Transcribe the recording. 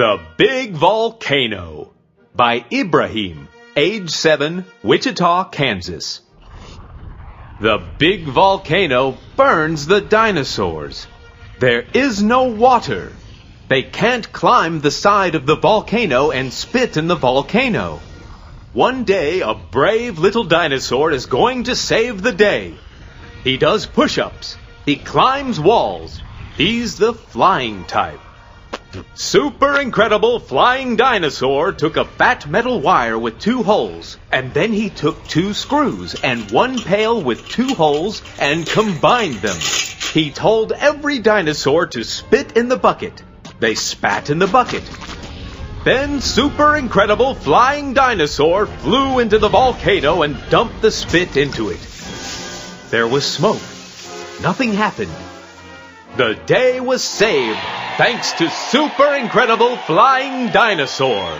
The Big Volcano by Ibrahim, age 7, Wichita, Kansas. The big volcano burns the dinosaurs. There is no water. They can't climb the side of the volcano and spit in the volcano. One day, a brave little dinosaur is going to save the day. He does push-ups. He climbs walls. He's the flying type. Super incredible flying dinosaur took a fat metal wire with 2 holes, and then he took 2 screws and 1 pail with 2 holes and combined them. He told every dinosaur to spit in the bucket. They spat in the bucket. Then super incredible flying dinosaur flew into the volcano and dumped the spit into it. There was smoke. Nothing happened. The day was saved thanks to super incredible flying dinosaur.